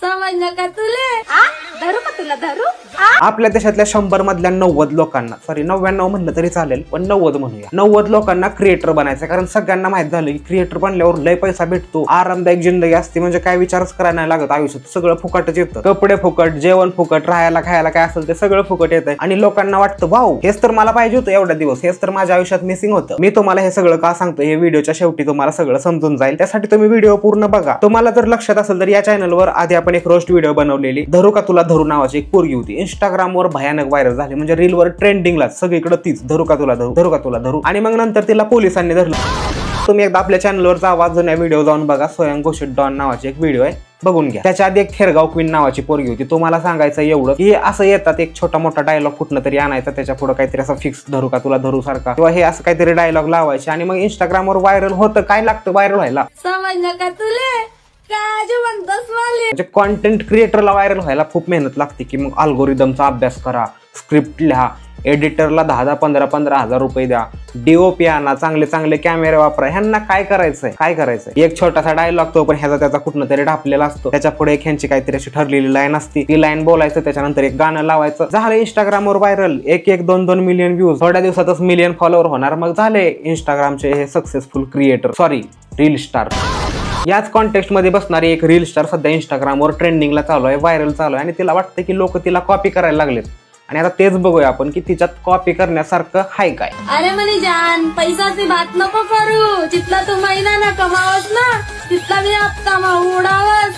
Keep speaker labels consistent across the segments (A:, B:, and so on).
A: समजलं का तुले? धरू का तुला धरू?
B: आपल्या देशातल्या 100 मधल्या 90 लोकांना, सॉरी 99 म्हणलं तरी चालेल, पण 90 म्हणूया, 90 लोकांना क्रिएटर बनायचं. कारण सगळ्यांना माहित झालं की क्रिएटर बनल्यावर लय पैसा भेटतो, आरामदायक जिंदगी असते, म्हणजे काय विचारच करायला नाही लागत आयुष्यात, सगळं फुकटच येतं. कपडे फुकट, जेवण फुकट, राहायला खायला काय असेल ते सगळं फुकट येतंय. आणि लोकांना वाटतं वाव, हेच तर मला पाहिजे होतं एवढ्या दिवस, हेच तर माझ्या आयुष्यात मिसिंग होतं. मी तुम्हाला हे सगळं का सांगतो, हे व्हिडिओच्या शेवटी तुम्हाला सगळं समजून जाईल, त्यासाठी तुम्ही व्हिडिओ पूर्ण बघा. तुम्हाला जर लक्षात असेल तर या चॅनलवर आधी आपण एक रोस्ट व्हिडिओ बनवलेली, धरू का तुला धरू नावाची एक पोरगी होती, इंस्टाग्रामवर भयानक व्हायरल झाली, म्हणजे रीलवर ट्रेंडिंगला सगळीकडे तीच, धरू का तुला धरू, धरू का तुला धरू. आणि मग नंतर तिला पोलिसांनी धरलं. तुम्ही एकदा आपल्या चॅनलवर जावा, जुन्या व्हिडिओ जाऊन बघा, स्वयं घोषित डॉन नावाची एक व्हिडिओ आहे, बघून घ्या. त्याच्या आधी एक खेरगाव क्वीन नावाची पोरगी होती. तुम्हाला सांगायचं एवढं की असं येतात एक छोटा मोठा डायलॉग कुठनं तरी आणायचा, त्याच्या पुढे काहीतरी असं फिक्स धरू का तुला धरू सारखा किंवा हे असं काहीतरी डायलॉग लावायचे आणि मग इंस्टाग्रामवर व्हायरल होतं. काय लागतं व्हायरल व्हायला?
A: समजलं का तुले?
B: म्हणजे कॉन्टेंट क्रिएटरला व्हायरल व्हायला खूप मेहनत लागते की मग अल्गोरिदमचा अभ्यास करा, स्क्रिप्ट लिहा, एडिटरला 10-15 हजार रुपये द्या, डीओपी आणा, चांगले चांगले कॅमेरे वापरा. ह्यांना काय करायचंय, काय करायचंय? एक छोटासा डायलॉग तो पण ह्याचा त्याचा कुठनं तरी ढापलेला असतो, त्याच्या पुढे एक ह्यांची काहीतरी अशी ठरलेली लाईन असते, ती लाईन बोलायचं, त्याच्यानंतर एक गाणं लावायचं, झालं इंस्टाग्रामवर व्हायरल. 1-2 मिलियन व्ह्यूज, थोड्या दिवसातच मिलियन फॉलोअर होणार, मग झाले इंस्टाग्रामचे हे successful creator, sorry reel star. याच कॉन्टेक्स्ट मध्ये बसणारी एक रील स्टार सध्या इंस्टाग्रामवर ट्रेंडिंगला चालू आहे, व्हायरल चालू आहे, आणि तिला वाटतं की लोक तिला कॉपी करायला लागलेत. आणि आता तेच बघूया आपण की तिच्यात कॉपी करण्यासारखं हाय काय.
A: अरे म्हणे जान, पैसाची बात नको करू, जिथला तू महिना ना कमावस ना, तिथला मी हप्ता उडावस.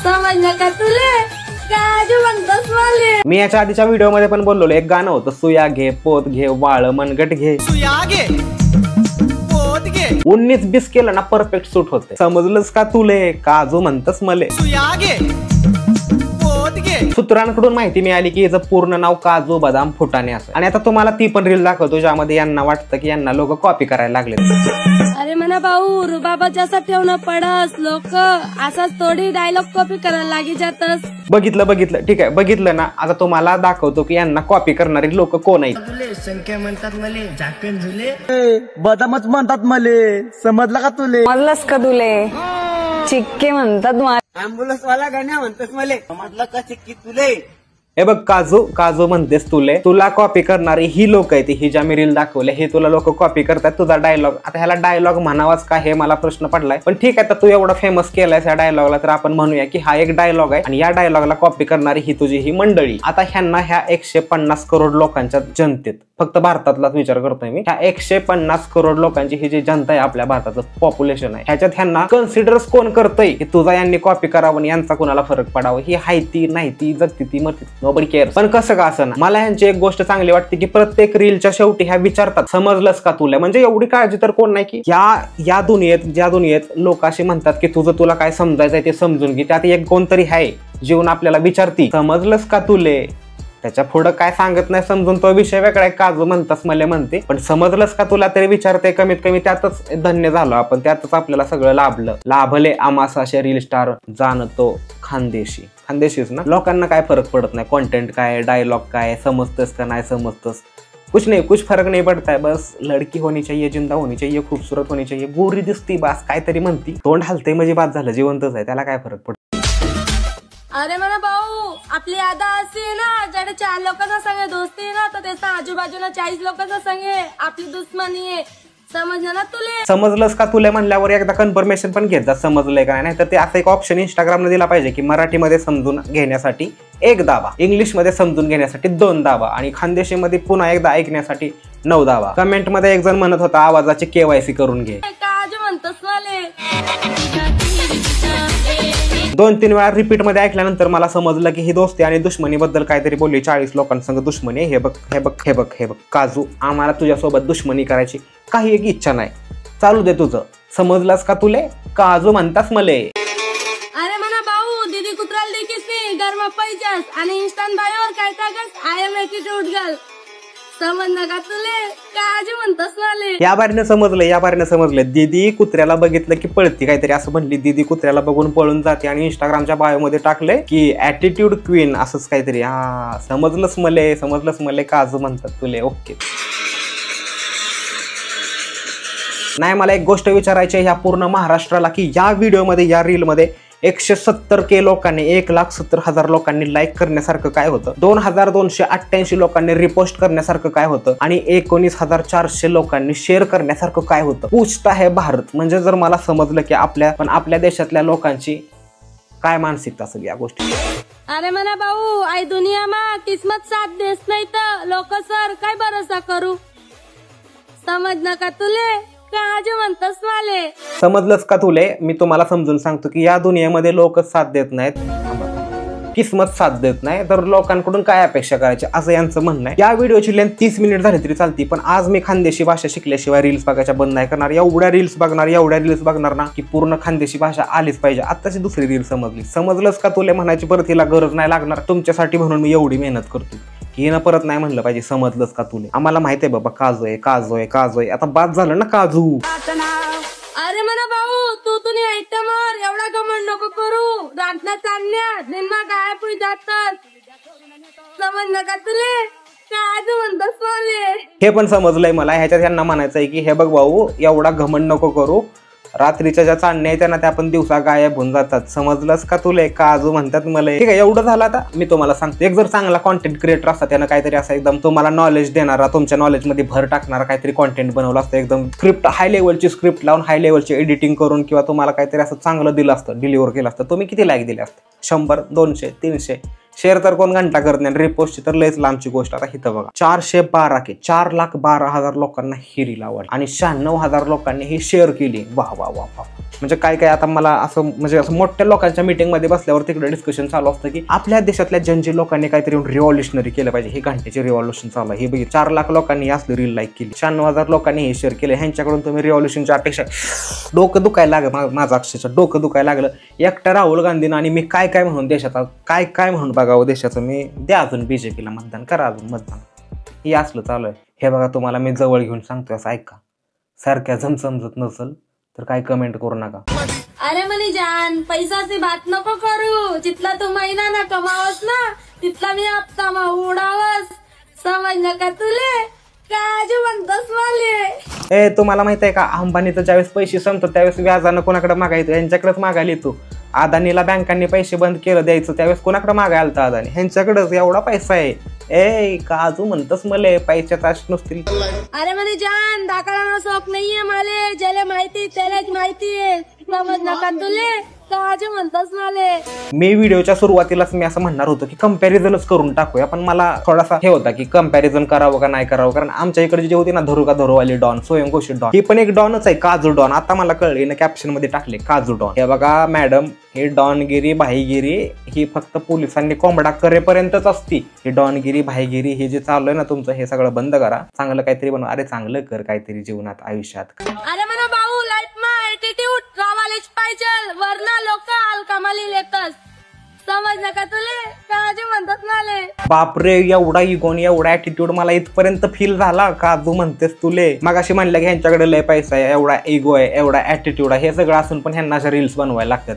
A: समजलं का तुले? काय म्हणतोस मला?
B: मी याच्या आधीच्या व्हिडिओ मध्ये पण बोललो, एक गाणं होतं, सुया घे पोत घे वाळ मनगट घे, सुया घे पोत घे, 19-20 केलं ना परफेक्ट सूट होते. समजलंस का तुले? काजू म्हणतस मले, सुया घे. सूत्रांकडून माहिती मिळाली की याचं पूर्ण नाव काजू बदाम फुटाणे असं. आणि आता तुम्हाला ती पण रील दाखवतो ज्यामध्ये यांना वाटतं की यांना लोक कॉपी करायला लागले.
A: अरे म्हणा भाऊ, रुबाबा जसा ठेवणं पडस, लोक असाच थोडी डायलॉग कॉपी करायला लागी जातस.
B: बघितलं ठीक आहे, बघितलं ना. आता तुम्हाला दाखवतो की यांना कॉपी करणारी लोक कोण आहेत.
C: संख्या म्हणतात मले, झाकण झुले, बदामच म्हणतात मले, समजलं का तुले?
D: म्हणलंस का तुले? चिक्के म्हणतात,
C: ॲम्ब्युलन्स वाला गाण्या म्हणतात मले, समजलं का चिक्की तुले?
B: हे बघ, काजू म्हणतेस तुले, तुला कॉपी करणारी ही लोक आहेत, ही ज्या मी रील दाखवले हे तुला लोक कॉपी करतात तुझा डायलॉग. आता ह्याला डायलॉग म्हणावाच का हे मला प्रश्न पडलाय, पण ठीक आहे, तर तू एवढा फेमस केलायस या डायलॉगला, तर आपण म्हणूया की हा एक डायलॉग आहे आणि या डायलॉगला कॉपी करणारी ही तुझी ही मंडळी. आता ह्यांना ह्या 150 करोड लोकांच्या जनतेत, फक्त भारतातलाच विचार करतोय मी, ह्या 150 करोड लोकांची ही जी जनता आहे, आपल्या भारताचं पॉप्युलेशन आहे, ह्याच्यात ह्यांना कन्सिडर्स कोण करतंय की तुझा यांनी कॉपी करावं, यांचा कोणाला फरक पडावं, ही हायती नाही ती जगती ती मरती, नोबडी केअर्स. पण कसं का असं ना, मला ह्यांची एक गोष्ट चांगली वाटते की प्रत्येक रीलच्या शेवटी ह्या विचारतात, समजलंस का तुला? म्हणजे एवढी काळजी तर कोण नाही की ज्या दुनियेत लोक असे म्हणतात की तुला काय समजायचंय ते समजून घे, त्यात एक कोणतरी आहे जीवन आपल्याला विचारती, समजलंस का तुले? त्याच्या पुढं काय सांगत नाही समजून, तो विषय वेगळा आहे, काजू म्हणतास मला म्हणते, पण समजलंस का तुला तरी विचारते. कमीत कमी त्यातच धन्य झालो आपण, त्यातच आपल्याला सगळं लाभले आमास अशा रील स्टार जाणतो खानदेशीच ना. लोकांना काय फरक पडत नाही, कॉन्टेंट काय, डायलॉग काय, समजतस का नाही समजतस, कुछ फर्क नहीं पड़ता है. बस लड़की होनी चाहिए, जिंदा होनी चाहिए, खूबसूरत होनी चाहिए, गोरी दिसती बास काहीतरी म्हणती, तोंड हलते म्हणजे बाद झालं, जिवंतच आहे, त्याला काय फरक पडतो.
A: अरे म्हणा भाऊ, आपली आदा अशी आहे ना, ज्याने 4 लोकांना संगे दोस्ती आहे ना, तर त्याचा आजूबाजूला 40 लोकांना संगे आपली दुश्मनी आहे. समजलं ना तुले? समजलंस का तुले म्हणल्यावर एकदा कन्फर्मेशन पण घेत जा समजलंय का नाही, तर ते असं एक ऑप्शन इंस्टाग्रामने दिला पाहिजे की मराठीमध्ये समजून घेण्यासाठी 1 दाबा, इंग्लिशमध्ये समजून घेण्यासाठी 2 दाबा आणि खानदेशीमध्ये पुन्हा एकदा ऐकण्यासाठी 9 दाबा. कमेंट मध्ये एक जण म्हणत होता आवाजाची KYC करून घे. काय म्हणतोस वाले?
B: 2-3 वेळा रिपीट मध्ये ऐकल्यानंतर मला समजलं की ही दोस्ती आणि दुश्मनी बद्दल काहीतरी बोलली. 40 लोकांसंग दुश्मनी. हे बघ काजू, आम्हाला तुझ्यासोबत दुश्मनी करायची काही एक इच्छा नाही, चालू दे तुझं. समजलास का तुले? काजू म्हणतास मले.
A: अरे म्हणा भाऊ, दीदी कुत्राल देखीस नाही, गरमा पैजास आणि इंस्टांट बायोवर काय टाकस, आय एम ॲटिट्यूड गर्ल. समजलं का तुले? काजू म्हणतोस वाले.
B: या बारीने समजलं. दीदी कुत्र्याला बघितलं की पळती, काहीतरी असं म्हणली. दीदी कुत्र्याला बघून पळून जाते आणि इंस्टाग्रामच्या बायो मध्ये टाकले की ॲटिट्यूड क्वीन असंच काहीतरी. हा, समजलंच मले काजू म्हणतात तुले. ओके. नाही, मला एक गोष्ट विचारायची आहे ह्या पूर्ण महाराष्ट्राला की या व्हिडिओमध्ये, या रीलमध्ये 170K लोकांनी 1,70,000 लोकांनी लाईक करण्यासारखं काय होतं, 2,288 लोकांनी रिपोस्ट करण्यासारखं काय होतं आणि 19,400 लोकांनी शेअर करण्यासारखं काय होतं. पूछता है भारत. म्हणजे जर मला समजलं की आपल्या देशातल्या लोकांची काय मानसिकता असेल या गोष्टी.
A: अरे म्हणा भाऊ, आई दुनिया मा किस्मत साथ देस नाही तर लोक सर काय भरोसा करू. समज का तुले का आज म्हणतस माले.
B: समजलंच का तुले. मी तुम्हाला समजून सांगतो की या दुनियेमध्ये लोक साथ देत नाहीत, किस्मत साथ देत नाही, तर लोकांकडून काय अपेक्षा करायची असं यांचं म्हणणं आहे. या व्हिडिओची लेंथ 30 मिनिट झाली तरी चालती, पण आज मी खानदेशी भाषा शिकल्याशिवाय रील्स बघायच्या बंद नाही करणार. एवढ्या रील्स बघणार ना की पूर्ण खानदेशी भाषा आलीच पाहिजे. आत्ताची दुसरी रील समजलंच का तुले म्हणायची परत हिला गरज नाही लागणार. तुमच्यासाठी म्हणून मी एवढी मेहनत करतो की हिनं परत नाही म्हणलं पाहिजे समजलंच का तुले. आम्हाला माहिती आहे बाबा काजू आहे. आता बाद झालं ना काजू.
A: अरे म्हणा भाऊ, तू तुम्ही आयटमवर एवढा घमंड नको करू. रांधण्या चालण्या निम्मा गाय पुढे जातात. समज नका तुले काय म्हणतस माले.
B: हे पण समजलंय मला. ह्याच्यात यांना म्हणायचंय की हे बघ भाऊ, एवढा घमंड नको करू. रात्रीच्या ज्या चांदण्या आहेत त्या पण दिवसा गायब होऊन जातात. समजलंच का तुले काजू म्हणतात मला. ठीक आहे, एवढं झालं. आता मी तुम्हाला सांगतो, एक जर चांगला कॉन्टेंट क्रिएटर असता, त्यानं काहीतरी असं एकदम तुम्हाला नॉलेज देणारा, तुमच्या नॉलेज मध्ये भर टाकणारा काहीतरी कॉन्टेंट बनवलं असतं. एकदम स्क्रिप्ट हाय लेवलची स्क्रिप्ट लावून हाय लेवलची एडिटिंग करून किंवा तुम्हाला काहीतरी असं चांगलं दिलं असतं, डिलिव्हर केलं असतं. तुम्ही किती लाईक दिले असते? 100, 200, 300. शेअर तर कोण घंटा करत नाही. रिपोस्टची तर लयच लांबची गोष्ट. आता इथं बघा 412K 4,12,000 लोकांना ही रील आवडली आणि 96,000 लोकांनी ही शेअर केली. वाह वाह वाह वाह. म्हणजे काय आता मला असं मोठ्या लोकांच्या मीटिंग मध्ये बसल्यावर तिकडे डिस्कशन चालू असतं की आपल्या देशातल्या जनजी लोकांनी काहीतरी रिव्हॉल्युशनरी केलं पाहिजे. हे घंटेचे रिव्हॉल्युशन चालू आहे. हे बघितलं 4 लाख लोकांनी असली रील लाईक केली, 96,000 लोकांनी हे शेअर केलं. ह्यांच्याकडून तुम्ही रिव्हॉल्युशनच्या अपेक्षा. डोकं दुखायला लागलं माझं, अक्षरशः डोकं दुखायला लागलं. एकटा राहुल गांधीनं आणि मी काय म्हणून देशाचा काय म्हणून बघावं देशाचं. मी द्या अजून बीजेपीला मतदान करा, अजून मतदान. हे असलं चालू आहे. हे बघा तुम्हाला मी जवळ घेऊन सांगतोय, असं ऐका. सारख्या समजत नसेल तर काय कमेंट करू नका.
A: अरे मनी जान, पैसाची बात नको करू. जिथला तू महिना ना कमावस ना तिथला मी हप्ता उडावस. समजलं का तुले काय म्हणतस माले.
B: तुम्हाला माहित आहे का, अंबानीचं ज्यावेळेस पैसे संपतो त्यावेळेस व्याजानं कोणाकडे मागायचं? यांच्याकडेच मागायला येतो. अदानीला बँकांनी पैसे बंद केलं द्यायचं त्यावेळेस कोणाकडे मागायला आलता? अदानी. ह्यांच्याकडेच एवढा पैसा आहे. काजू म्हणतस मले पैशात आश नसतील.
A: अरे म्हणे जान, दाखला शौक नाहीये माले. ज्याला माहिती त्यालाच माहिती आहे. समज नका तुले काजू म्हणतस माले.
B: मी व्हिडिओच्या सुरुवातीलाच मी असं म्हणणार होतो की कंपॅरिझनच करून टाकूया, पण मला थोडासा हे होता की कंपॅरिझन करावं का नाही करावं. कारण आमच्या इकडे जे होती ना धरुवाली डॉन, स्वयंघोषित डॉन, ही पण एक डॉनच आहे, काजू डॉन. आता मला कळले ना, कॅप्शन मध्ये टाकले काजू डॉन. हे बघा मॅडम, हे डॉनगिरी भाईगिरी ही फक्त पोलिसांनी कोंबडा करेपर्यंतच असती. ही डॉनगिरी भाईगिरी हे जे चालू आहे ना तुमचं, हे सगळं बंद करा. चांगलं काहीतरी बनवा. अरे चांगलं कर काहीतरी जीवनात, आयुष्यात.
A: अरे म्हणा भाऊ, लाईफ मा ऍटिट्यूड रावालेच पाहिजे, वरना लोक अलकामाली लेतस. समज नका तुले काजू म्हणतात माले.
B: बापरे, एवढा इगोन एवढा ऍटिट्यूड मला इथपर्यंत फील झाला. काजू म्हणतेस तुले. मगाशी म्हणलं की ह्यांच्याकडे लय पैसा आहे, एवढा इगो आहे, एवढा ऍटिट्यूड आहे. हे सगळं असून पण ह्यांना अशा रील्स बनवायला लागतात.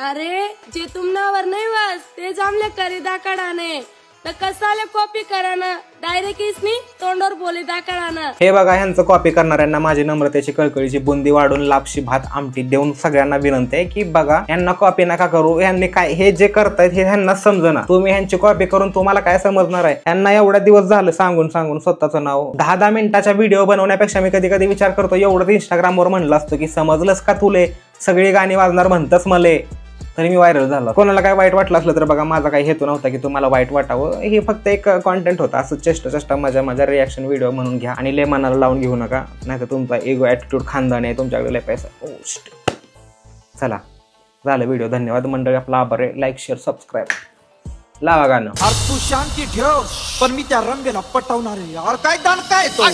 A: अरे जे तुमनावर नाही बस ते जमले करी दाखडाने तर कसाले कॉपी कराना. डायरेक्ट इसनी तोंडवर बोली दाखडाना.
B: हे बघा, ह्यांचं कॉपी करणाऱ्यांना माझी नम्रतेची कळकळीची बुंदी वाढून लापशी भात आमटी देऊन सगळ्यांना विनंती आहे की बघा, यांना कॉपी नका करू. यांनी काय हे जे करतायत हे ह्यांना समजना. तुम्ही ह्यांची कॉपी करून तुम्हाला काय समजणार आहे? यांना एवढा दिवस झालं सांगून स्वतःचं नाव 10-10 मिनिटाच्या व्हिडिओ बनवण्यापेक्षा मी कधी कधी विचार करतो एवढं इंस्टाग्रामवर म्हणलं असतं की समजलंच का तुले, सगळी गाणी वाजणार म्हणतच मले, तरी मी व्हायरल झालो. कोणाला काय वाईट वाटलं असलं तर बघा, माझा काही हेतू नव्हता की तुम्हाला वाईट वाटावं. हे फक्त एक कॉन्टेंट होता. असं चेष्टा मजा रिॲक्शन व्हिडिओ म्हणून घ्या आणि लय मनाला लावून घेऊ नका, नाही तर तुमचा इगो ऍटिट्यूड खानदानी आहे, तुमच्याकडे लय पैसा. चला झालं व्हिडिओ. धन्यवाद मंडळी. आपला आभार आहे. Like share subscribe. लावा गाणं.
C: तू शांती ठेव, पण मी त्या रंगेला पटवणार आहे. काय दान काय तो.